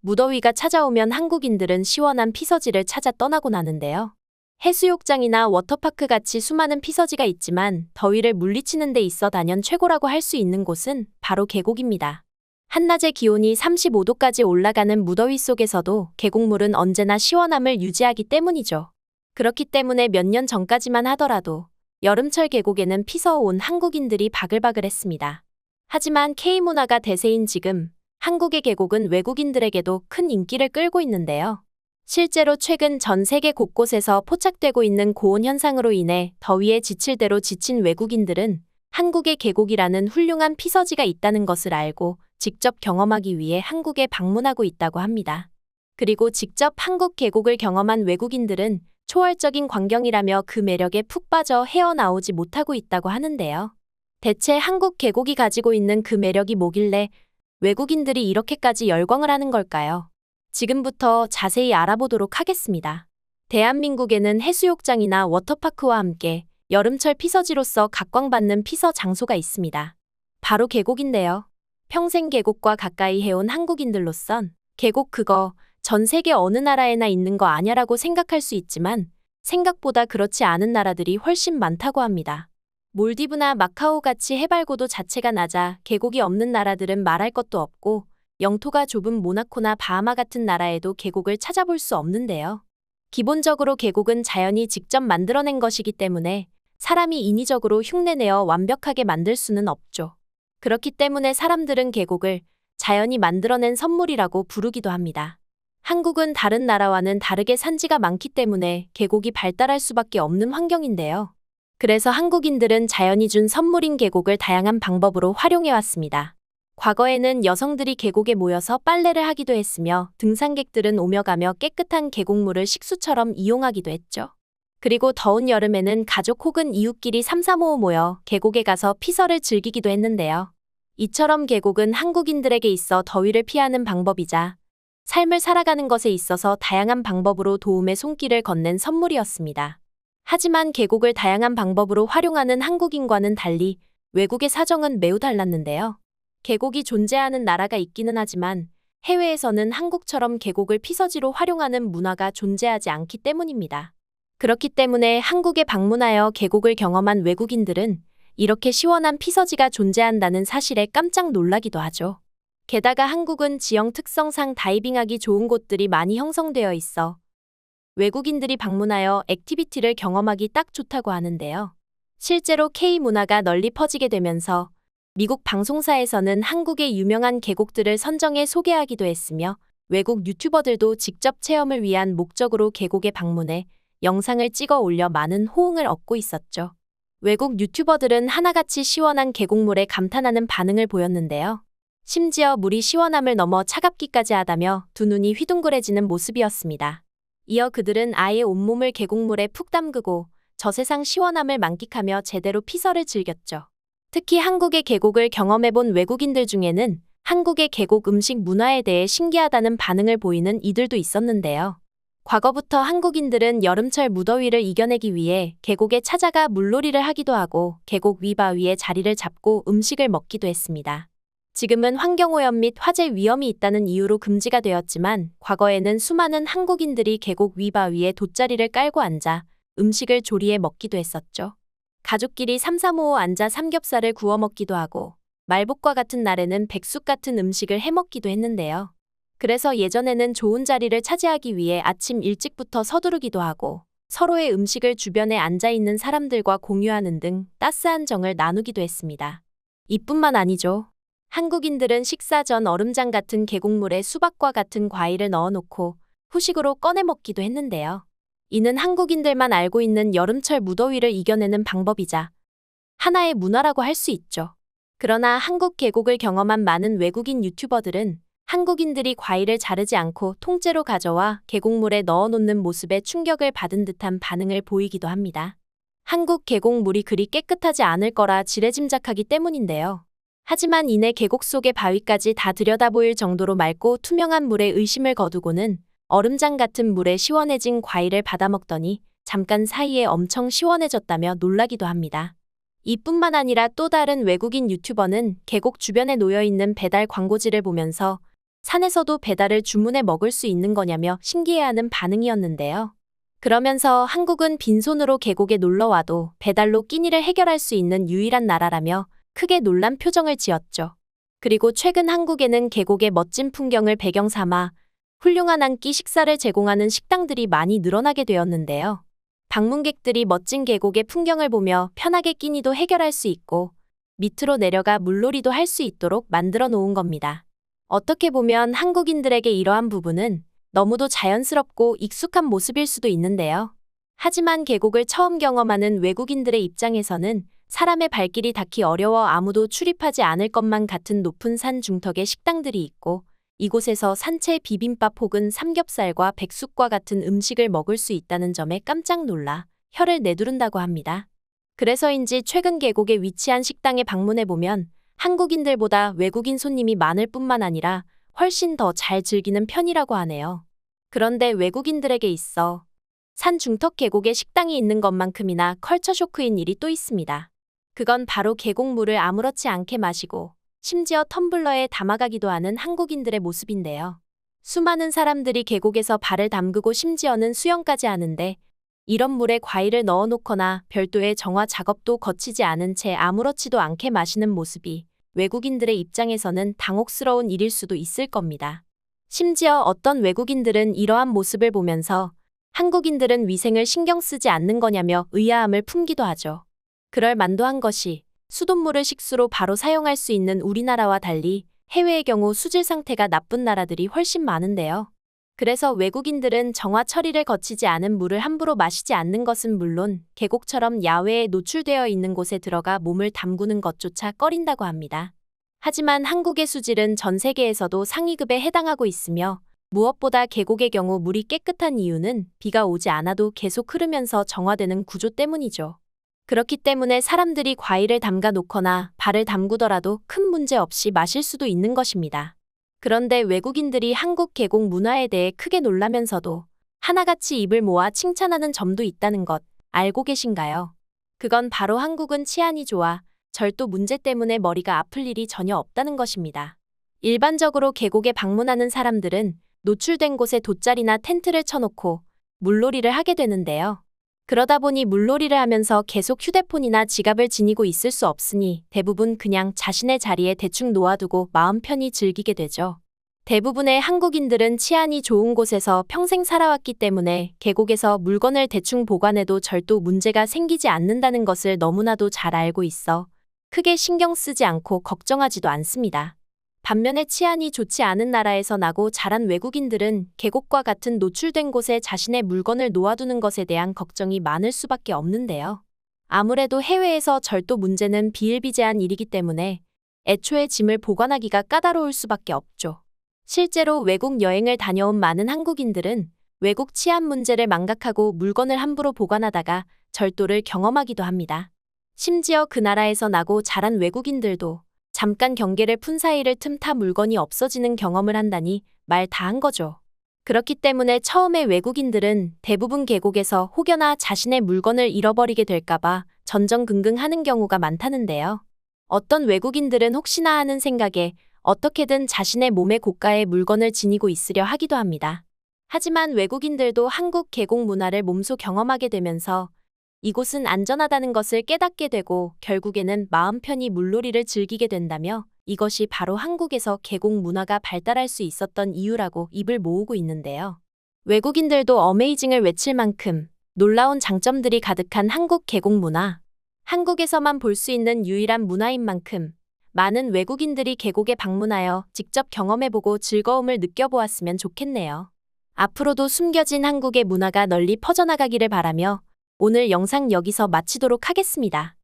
무더위가 찾아오면 한국인들은 시원한 피서지를 찾아 떠나곤 하는데요. 해수욕장이나 워터파크 같이 수많은 피서지가 있지만 더위를 물리치는 데 있어 단연 최고라고 할 수 있는 곳은 바로 계곡입니다. 한낮의 기온이 35도까지 올라가는 무더위 속에서도 계곡물은 언제나 시원함을 유지하기 때문이죠. 그렇기 때문에 몇 년 전까지만 하더라도 여름철 계곡에는 피서 온 한국인들이 바글바글했습니다. 하지만 K문화가 대세인 지금 한국의 계곡은 외국인들에게도 큰 인기를 끌고 있는데요. 실제로 최근 전 세계 곳곳에서 포착되고 있는 고온 현상으로 인해 더위에 지칠 대로 지친 외국인들은 한국의 계곡이라는 훌륭한 피서지가 있다는 것을 알고 직접 경험하기 위해 한국에 방문하고 있다고 합니다. 그리고 직접 한국 계곡을 경험한 외국인들은 초월적인 광경이라며 그 매력에 푹 빠져 헤어나오지 못하고 있다고 하는데요. 대체 한국 계곡이 가지고 있는 그 매력이 뭐길래 외국인들이 이렇게까지 열광을 하는 걸까요? 지금부터 자세히 알아보도록 하겠습니다. 대한민국에는 해수욕장이나 워터파크와 함께 여름철 피서지로서 각광받는 피서 장소가 있습니다. 바로 계곡인데요. 평생 계곡과 가까이 해온 한국인들로선 계곡 그거 전 세계 어느 나라에나 있는 거 아냐라고 생각할 수 있지만 생각보다 그렇지 않은 나라들이 훨씬 많다고 합니다. 몰디브나 마카오 같이 해발고도 자체가 낮아 계곡이 없는 나라들은 말할 것도 없고 영토가 좁은 모나코나 바하마 같은 나라에도 계곡을 찾아볼 수 없는데요. 기본적으로 계곡은 자연이 직접 만들어낸 것이기 때문에 사람이 인위적으로 흉내내어 완벽하게 만들 수는 없죠. 그렇기 때문에 사람들은 계곡을 자연이 만들어낸 선물이라고 부르기도 합니다. 한국은 다른 나라와는 다르게 산지가 많기 때문에 계곡이 발달할 수밖에 없는 환경인데요. 그래서 한국인들은 자연이 준 선물인 계곡을 다양한 방법으로 활용해왔습니다. 과거에는 여성들이 계곡에 모여서 빨래를 하기도 했으며 등산객들은 오며 가며 깨끗한 계곡물을 식수처럼 이용하기도 했죠. 그리고 더운 여름에는 가족 혹은 이웃끼리 삼삼오오 모여 계곡에 가서 피서를 즐기기도 했는데요. 이처럼 계곡은 한국인들에게 있어 더위를 피하는 방법이자 삶을 살아가는 것에 있어서 다양한 방법으로 도움의 손길을 건넨 선물이었습니다. 하지만 계곡을 다양한 방법으로 활용하는 한국인과는 달리 외국의 사정은 매우 달랐는데요. 계곡이 존재하는 나라가 있기는 하지만 해외에서는 한국처럼 계곡을 피서지로 활용하는 문화가 존재하지 않기 때문입니다. 그렇기 때문에 한국에 방문하여 계곡을 경험한 외국인들은 이렇게 시원한 피서지가 존재한다는 사실에 깜짝 놀라기도 하죠. 게다가 한국은 지형 특성상 다이빙하기 좋은 곳들이 많이 형성되어 있어 외국인들이 방문하여 액티비티를 경험하기 딱 좋다고 하는데요. 실제로 K문화가 널리 퍼지게 되면서 미국 방송사에서는 한국의 유명한 계곡들을 선정해 소개하기도 했으며 외국 유튜버들도 직접 체험을 위한 목적으로 계곡에 방문해 영상을 찍어 올려 많은 호응을 얻고 있었죠. 외국 유튜버들은 하나같이 시원한 계곡물에 감탄하는 반응을 보였는데요. 심지어 물이 시원함을 넘어 차갑기까지 하다며 두 눈이 휘둥그레지는 모습이었습니다. 이어 그들은 아예 온몸을 계곡물에 푹 담그고 저세상 시원함을 만끽하며 제대로 피서를 즐겼죠. 특히 한국의 계곡을 경험해본 외국인들 중에는 한국의 계곡 음식 문화에 대해 신기하다는 반응을 보이는 이들도 있었는데요. 과거부터 한국인들은 여름철 무더위를 이겨내기 위해 계곡에 찾아가 물놀이를 하기도 하고 계곡 위 바위에 자리를 잡고 음식을 먹기도 했습니다. 지금은 환경오염 및 화재 위험이 있다는 이유로 금지가 되었지만 과거에는 수많은 한국인들이 계곡 위 바위에 돗자리를 깔고 앉아 음식을 조리해 먹기도 했었죠. 가족끼리 삼삼오오 앉아 삼겹살을 구워 먹기도 하고 말복과 같은 날에는 백숙 같은 음식을 해 먹기도 했는데요. 그래서 예전에는 좋은 자리를 차지하기 위해 아침 일찍부터 서두르기도 하고 서로의 음식을 주변에 앉아있는 사람들과 공유하는 등 따스한 정을 나누기도 했습니다. 이뿐만 아니죠. 한국인들은 식사 전 얼음장 같은 계곡물에 수박과 같은 과일을 넣어놓고 후식으로 꺼내 먹기도 했는데요. 이는 한국인들만 알고 있는 여름철 무더위를 이겨내는 방법이자 하나의 문화라고 할 수 있죠. 그러나 한국 계곡을 경험한 많은 외국인 유튜버들은 한국인들이 과일을 자르지 않고 통째로 가져와 계곡물에 넣어놓는 모습에 충격을 받은 듯한 반응을 보이기도 합니다. 한국 계곡물이 그리 깨끗하지 않을 거라 지레짐작하기 때문인데요. 하지만 이내 계곡 속의 바위까지 다 들여다보일 정도로 맑고 투명한 물에 의심을 거두고는 얼음장 같은 물에 시원해진 과일을 받아먹더니 잠깐 사이에 엄청 시원해졌다며 놀라기도 합니다. 이뿐만 아니라 또 다른 외국인 유튜버는 계곡 주변에 놓여있는 배달 광고지를 보면서 산에서도 배달을 주문해 먹을 수 있는 거냐며 신기해하는 반응이었는데요. 그러면서 한국은 빈손으로 계곡에 놀러와도 배달로 끼니를 해결할 수 있는 유일한 나라라며 크게 놀란 표정을 지었죠. 그리고 최근 한국에는 계곡의 멋진 풍경을 배경 삼아 훌륭한 한 끼 식사를 제공하는 식당들이 많이 늘어나게 되었는데요. 방문객들이 멋진 계곡의 풍경을 보며 편하게 끼니도 해결할 수 있고 밑으로 내려가 물놀이도 할 수 있도록 만들어 놓은 겁니다. 어떻게 보면 한국인들에게 이러한 부분은 너무도 자연스럽고 익숙한 모습일 수도 있는데요. 하지만 계곡을 처음 경험하는 외국인들의 입장에서는 사람의 발길이 닿기 어려워 아무도 출입하지 않을 것만 같은 높은 산 중턱에 식당들이 있고 이곳에서 산채 비빔밥 혹은 삼겹살과 백숙과 같은 음식을 먹을 수 있다는 점에 깜짝 놀라 혀를 내두른다고 합니다. 그래서인지 최근 계곡에 위치한 식당에 방문해보면 한국인들보다 외국인 손님이 많을 뿐만 아니라 훨씬 더 잘 즐기는 편이라고 하네요. 그런데 외국인들에게 있어 산 중턱 계곡에 식당이 있는 것만큼이나 컬처 쇼크인 일이 또 있습니다. 그건 바로 계곡물을 아무렇지 않게 마시고 심지어 텀블러에 담아가기도 하는 한국인들의 모습인데요. 수많은 사람들이 계곡에서 발을 담그고 심지어는 수영까지 하는데 이런 물에 과일을 넣어놓거나 별도의 정화 작업도 거치지 않은 채 아무렇지도 않게 마시는 모습이 외국인들의 입장에서는 당혹스러운 일일 수도 있을 겁니다. 심지어 어떤 외국인들은 이러한 모습을 보면서 한국인들은 위생을 신경 쓰지 않는 거냐며 의아함을 품기도 하죠. 그럴 만도 한 것이 수돗물을 식수로 바로 사용할 수 있는 우리나라와 달리 해외의 경우 수질 상태가 나쁜 나라들이 훨씬 많은데요. 그래서 외국인들은 정화 처리를 거치지 않은 물을 함부로 마시지 않는 것은 물론 계곡처럼 야외에 노출되어 있는 곳에 들어가 몸을 담그는 것조차 꺼린다고 합니다. 하지만 한국의 수질은 전 세계에서도 상위급에 해당하고 있으며 무엇보다 계곡의 경우 물이 깨끗한 이유는 비가 오지 않아도 계속 흐르면서 정화되는 구조 때문이죠. 그렇기 때문에 사람들이 과일을 담가 놓거나 발을 담그더라도 큰 문제 없이 마실 수도 있는 것입니다. 그런데 외국인들이 한국 계곡 문화에 대해 크게 놀라면서도 하나같이 입을 모아 칭찬하는 점도 있다는 것 알고 계신가요? 그건 바로 한국은 치안이 좋아 절도 문제 때문에 머리가 아플 일이 전혀 없다는 것입니다. 일반적으로 계곡에 방문하는 사람들은 노출된 곳에 돗자리나 텐트를 쳐놓고 물놀이를 하게 되는데요. 그러다 보니 물놀이를 하면서 계속 휴대폰이나 지갑을 지니고 있을 수 없으니 대부분 그냥 자신의 자리에 대충 놓아두고 마음 편히 즐기게 되죠. 대부분의 한국인들은 치안이 좋은 곳에서 평생 살아왔기 때문에 계곡에서 물건을 대충 보관해도 절도 문제가 생기지 않는다는 것을 너무나도 잘 알고 있어 크게 신경 쓰지 않고 걱정하지도 않습니다. 반면에 치안이 좋지 않은 나라에서 나고 자란 외국인들은 계곡과 같은 노출된 곳에 자신의 물건을 놓아두는 것에 대한 걱정이 많을 수밖에 없는데요. 아무래도 해외에서 절도 문제는 비일비재한 일이기 때문에 애초에 짐을 보관하기가 까다로울 수밖에 없죠. 실제로 외국 여행을 다녀온 많은 한국인들은 외국 치안 문제를 망각하고 물건을 함부로 보관하다가 절도를 경험하기도 합니다. 심지어 그 나라에서 나고 자란 외국인들도 잠깐 경계를 푼 사이를 틈타 물건이 없어지는 경험을 한다니 말 다 한 거죠. 그렇기 때문에 처음에 외국인들은 대부분 계곡에서 혹여나 자신의 물건을 잃어버리게 될까봐 전전긍긍하는 경우가 많다는데요. 어떤 외국인들은 혹시나 하는 생각에 어떻게든 자신의 몸에 고가의 물건을 지니고 있으려 하기도 합니다. 하지만 외국인들도 한국 계곡 문화를 몸소 경험하게 되면서 이곳은 안전하다는 것을 깨닫게 되고 결국에는 마음 편히 물놀이를 즐기게 된다며 이것이 바로 한국에서 계곡 문화가 발달할 수 있었던 이유라고 입을 모으고 있는데요. 외국인들도 어메이징을 외칠 만큼 놀라운 장점들이 가득한 한국 계곡 문화. 한국에서만 볼 수 있는 유일한 문화인 만큼 많은 외국인들이 계곡에 방문하여 직접 경험해보고 즐거움을 느껴보았으면 좋겠네요. 앞으로도 숨겨진 한국의 문화가 널리 퍼져나가기를 바라며 오늘 영상 여기서 마치도록 하겠습니다.